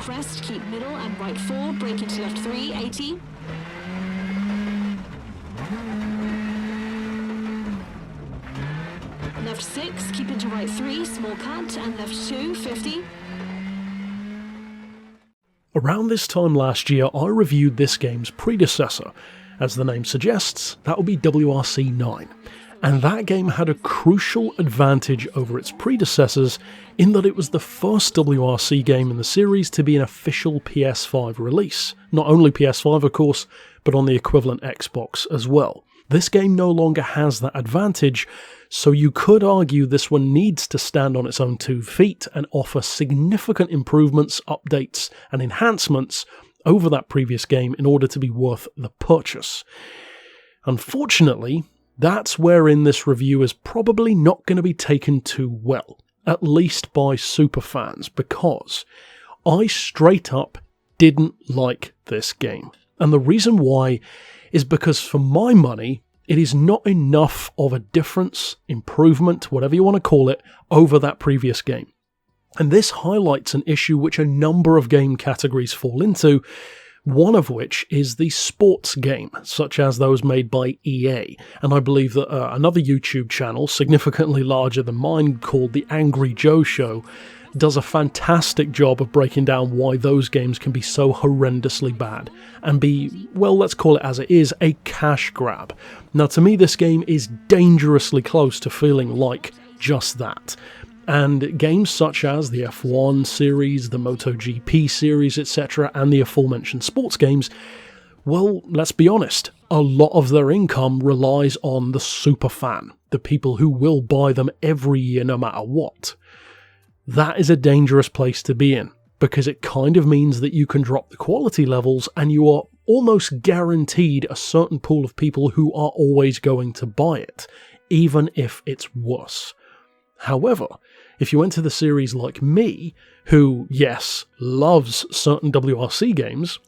crest, keep middle and right 4, brake into left 3, 80. Left 6, keep into right 3, small cut, and left 2, 50. Around this time last year, I reviewed this game's predecessor. As the name suggests, that would be WRC9. And that game had a crucial advantage over its predecessors in that it was the first WRC game in the series to be an official PS5 release. Not only PS5 of course, but on the equivalent Xbox as well. This game no longer has that advantage, so you could argue this one needs to stand on its own 2 feet and offer significant improvements, updates and enhancements over that previous game in order to be worth the purchase. Unfortunately, that's wherein this review is probably not going to be taken too well, at least by superfans, because I straight up didn't like this game. And the reason why is because for my money, it is not enough of a difference, improvement, whatever you want to call it, over that previous game. And this highlights an issue which a number of game categories fall into, one of which is the sports game, such as those made by EA. And I believe that another YouTube channel, significantly larger than mine, called The Angry Joe Show, does a fantastic job of breaking down why those games can be so horrendously bad and be, well, let's call it as it is, a cash grab. Now, to me, this game is dangerously close to feeling like just that. And games such as the F1 series, the MotoGP series, etc., and the aforementioned sports games, well, let's be honest, a lot of their income relies on the superfan, the people who will buy them every year no matter what. That is a dangerous place to be in, because it kind of means that you can drop the quality levels and you are almost guaranteed a certain pool of people who are always going to buy it, even if it's worse. However, if you enter the series like me, who, yes, loves certain WRC games,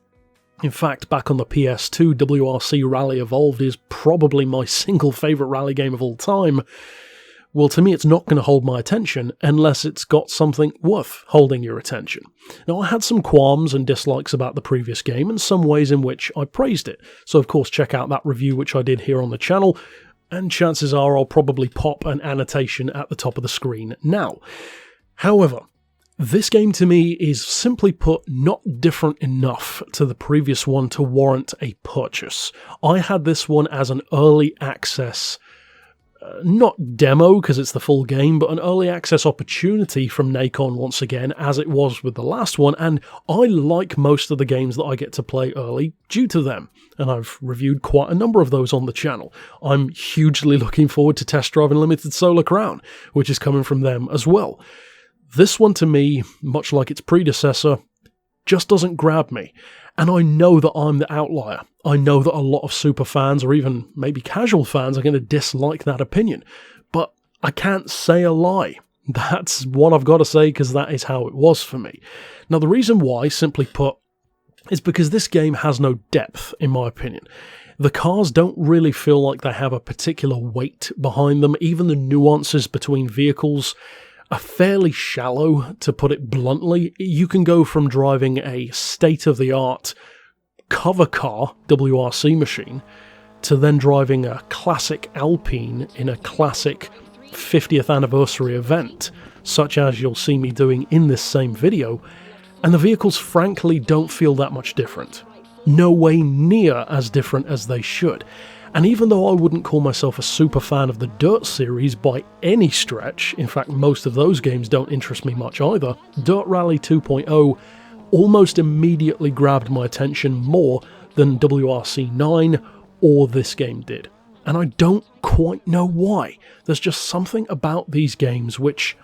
in fact, back on the PS2, WRC Rally Evolved is probably my single favourite rally game of all time, well, to me it's not going to hold my attention unless it's got something worth holding your attention. Now, I had some qualms and dislikes about the previous game and some ways in which I praised it, so of course check out that review which I did here on the channel, and chances are I'll probably pop an annotation at the top of the screen now. However, this game to me is simply put not different enough to the previous one to warrant a purchase. I had this one as an early access, not demo because it's the full game, but an early access opportunity from Nacon once again, as it was with the last one, and I like most of the games that I get to play early due to them, and I've reviewed quite a number of those on the channel. I'm hugely looking forward to test driving Limited Solar Crown, which is coming from them as well. This one to me, much like its predecessor, just doesn't grab me. And I know that I'm the outlier. I know that a lot of super fans, or even maybe casual fans, are going to dislike that opinion. But I can't say a lie. That's what I've got to say, because that is how it was for me. Now, the reason why, simply put, is because this game has no depth, in my opinion. The cars don't really feel like they have a particular weight behind them. Even the nuances between vehicles are fairly shallow, to put it bluntly. You can go from driving a state-of-the-art cover car, WRC machine, to then driving a classic Alpine in a classic 50th anniversary event, such as you'll see me doing in this same video, and the vehicles frankly don't feel that much different. No way near as different as they should. And even though I wouldn't call myself a super fan of the Dirt series by any stretch, in fact most of those games don't interest me much either, Dirt Rally 2.0 almost immediately grabbed my attention more than WRC9 or this game did. And I don't quite know why. There's just something about these games which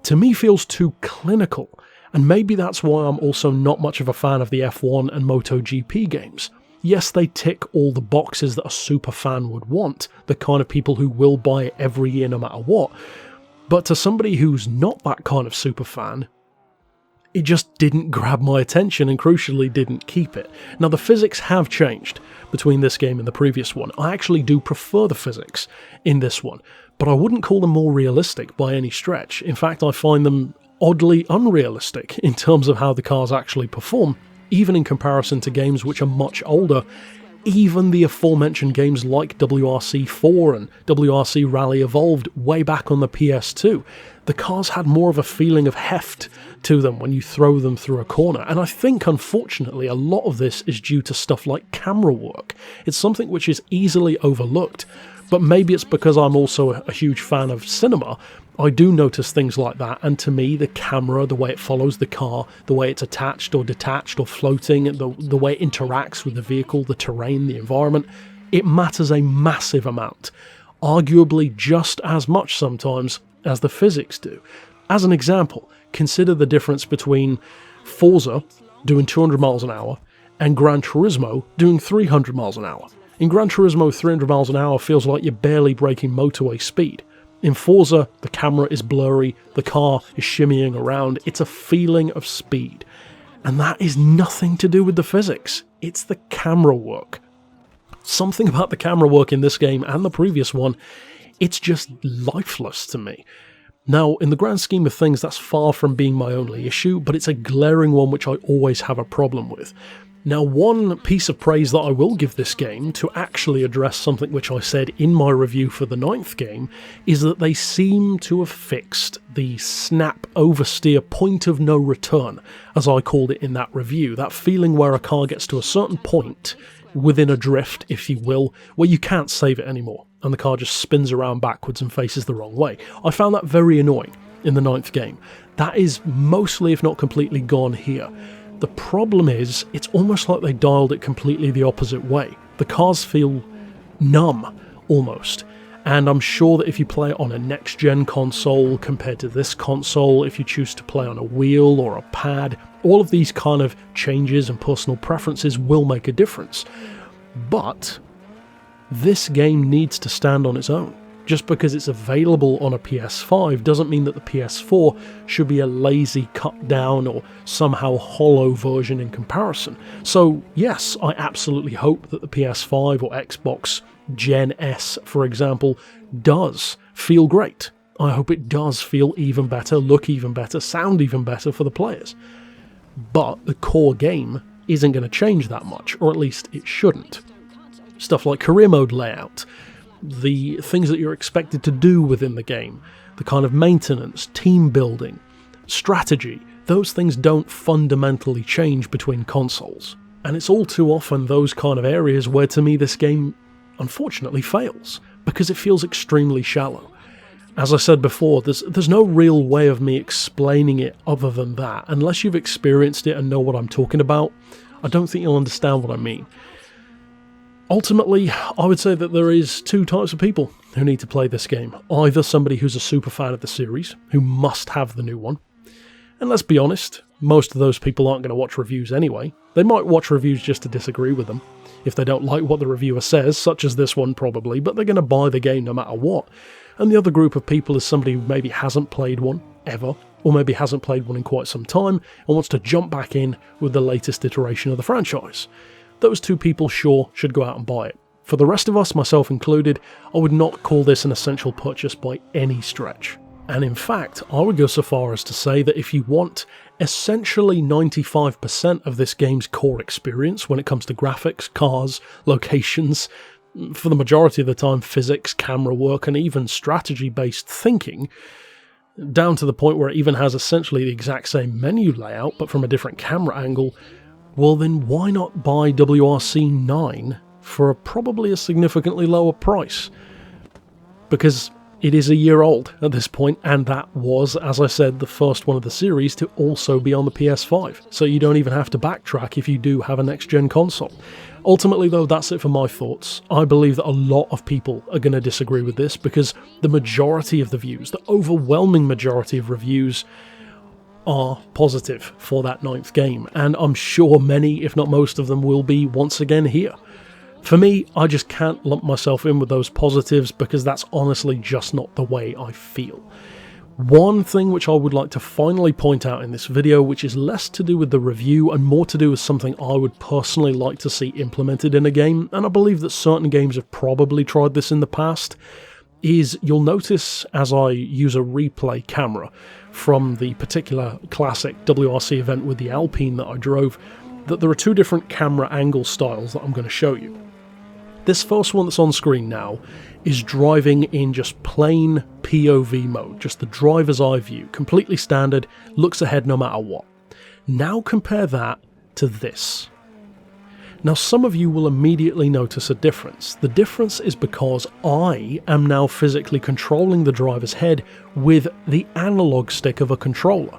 to me feels too clinical, and maybe that's why I'm also not much of a fan of the F1 and MotoGP games. Yes, they tick all the boxes that a super fan would want, the kind of people who will buy it every year no matter what, but to somebody who's not that kind of super fan, it just didn't grab my attention and crucially didn't keep it. Now, the physics have changed between this game and the previous one. I actually do prefer the physics in this one, but I wouldn't call them more realistic by any stretch. In fact, I find them oddly unrealistic in terms of how the cars actually perform, even in comparison to games which are much older. Even the aforementioned games like WRC4 and WRC Rally Evolved way back on the PS2, the cars had more of a feeling of heft to them when you throw them through a corner, and I think unfortunately a lot of this is due to stuff like camera work. It's something which is easily overlooked, but maybe it's because I'm also a huge fan of cinema. I do notice things like that, and to me the camera, the way it follows the car, the way it's attached or detached or floating, the way it interacts with the vehicle, the terrain, the environment, it matters a massive amount. Arguably just as much sometimes as the physics do. As an example, consider the difference between Forza doing 200 miles an hour and Gran Turismo doing 300 miles an hour. In Gran Turismo, 300 miles an hour feels like you're barely breaking motorway speed. In Forza, the camera is blurry, the car is shimmying around, it's a feeling of speed. And that is nothing to do with the physics, it's the camera work. Something about the camera work in this game and the previous one, it's just lifeless to me. Now, in the grand scheme of things, that's far from being my only issue, but it's a glaring one which I always have a problem with. Now, one piece of praise that I will give this game, to actually address something which I said in my review for the 9th game, is that they seem to have fixed the snap oversteer point of no return, as I called it in that review. That feeling where a car gets to a certain point, within a drift, if you will, where you can't save it anymore, and the car just spins around backwards and faces the wrong way. I found that very annoying in the 9th game. That is mostly, if not completely, gone here. The problem is, it's almost like they dialed it completely the opposite way. The cars feel numb, almost. And I'm sure that if you play it on a next-gen console compared to this console, if you choose to play on a wheel or a pad, all of these kind of changes and personal preferences will make a difference. But this game needs to stand on its own. Just because it's available on a PS5 doesn't mean that the PS4 should be a lazy, cut down or somehow hollow version in comparison. So yes, I absolutely hope that the PS5 or Xbox Gen S, for example, does feel great. I hope it does feel even better, look even better, sound even better for the players. But the core game isn't going to change that much, or at least it shouldn't. Stuff like career mode layout, the things that you're expected to do within the game, the kind of maintenance, team building, strategy, those things don't fundamentally change between consoles. And it's all too often those kind of areas where to me this game unfortunately fails, because it feels extremely shallow. As I said before, there's no real way of me explaining it other than that. Unless you've experienced it and know what I'm talking about, I don't think you'll understand what I mean. Ultimately, I would say that there is two types of people who need to play this game. Either somebody who's a super fan of the series, who must have the new one. And let's be honest, most of those people aren't going to watch reviews anyway. They might watch reviews just to disagree with them, if they don't like what the reviewer says, such as this one probably, but they're going to buy the game no matter what. And the other group of people is somebody who maybe hasn't played one, ever, or maybe hasn't played one in quite some time, and wants to jump back in with the latest iteration of the franchise. Those two people sure should go out and buy it. For the rest of us, myself included, I would not call this an essential purchase by any stretch. And in fact, I would go so far as to say that if you want essentially 95% of this game's core experience when it comes to graphics, cars, locations, for the majority of the time physics, camera work, and even strategy-based thinking, down to the point where it even has essentially the exact same menu layout but from a different camera angle, well then why not buy WRC9 for probably a significantly lower price? Because it is a year old at this point, and that was, as I said, the first one of the series to also be on the PS5, so you don't even have to backtrack if you do have a next-gen console. Ultimately though, that's it for my thoughts. I believe that a lot of people are going to disagree with this, because the majority of the views, the overwhelming majority of reviews, are positive for that 9th game, and I'm sure many, if not most of them, will be once again here. For me, I just can't lump myself in with those positives, because that's honestly just not the way I feel. One thing which I would like to finally point out in this video, which is less to do with the review and more to do with something I would personally like to see implemented in a game, and I believe that certain games have probably tried this in the past, is you'll notice as I use a replay camera from the particular classic WRC event with the Alpine that I drove, that there are two different camera angle styles that I'm going to show you. This first one that's on screen now is driving in just plain POV mode, just the driver's eye view, completely standard, looks ahead no matter what. Now compare that to this. Now some of you will immediately notice a difference. The difference is because I am now physically controlling the driver's head with the analog stick of a controller.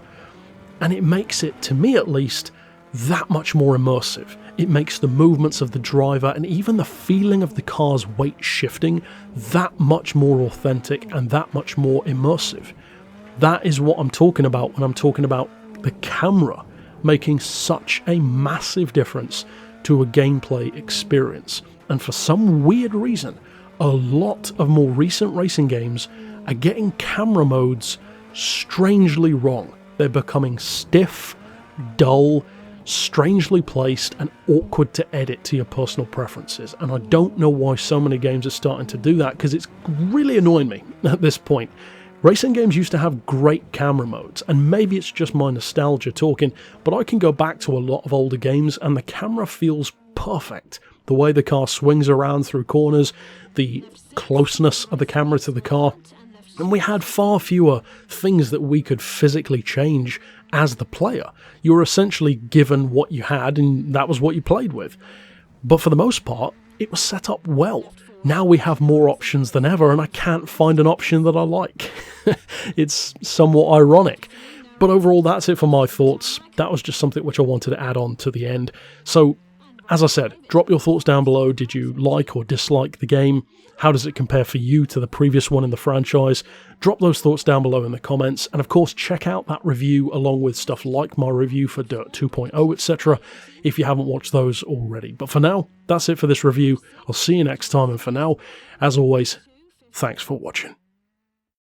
And it makes it, to me at least, that much more immersive. It makes the movements of the driver and even the feeling of the car's weight shifting that much more authentic and that much more immersive. That is what I'm talking about when I'm talking about the camera making such a massive difference to a gameplay experience. And for some weird reason, a lot of more recent racing games are getting camera modes strangely wrong. They're becoming stiff, dull, strangely placed, and awkward to edit to your personal preferences. And I don't know why so many games are starting to do that, because it's really annoying me at this point. Racing games used to have great camera modes, and maybe it's just my nostalgia talking, but I can go back to a lot of older games and the camera feels perfect. The way the car swings around through corners, the closeness of the camera to the car, and we had far fewer things that we could physically change as the player. You were essentially given what you had and that was what you played with. But for the most part, it was set up well. Now we have more options than ever, and I can't find an option that I like. It's somewhat ironic. But overall, that's it for my thoughts. That was just something which I wanted to add on to the end. So, as I said, drop your thoughts down below. Did you like or dislike the game? How does it compare for you to the previous one in the franchise? Drop those thoughts down below in the comments. And of course, check out that review along with stuff like my review for Dirt 2.0, etc. if you haven't watched those already. But for now, that's it for this review. I'll see you next time. And for now, as always, thanks for watching.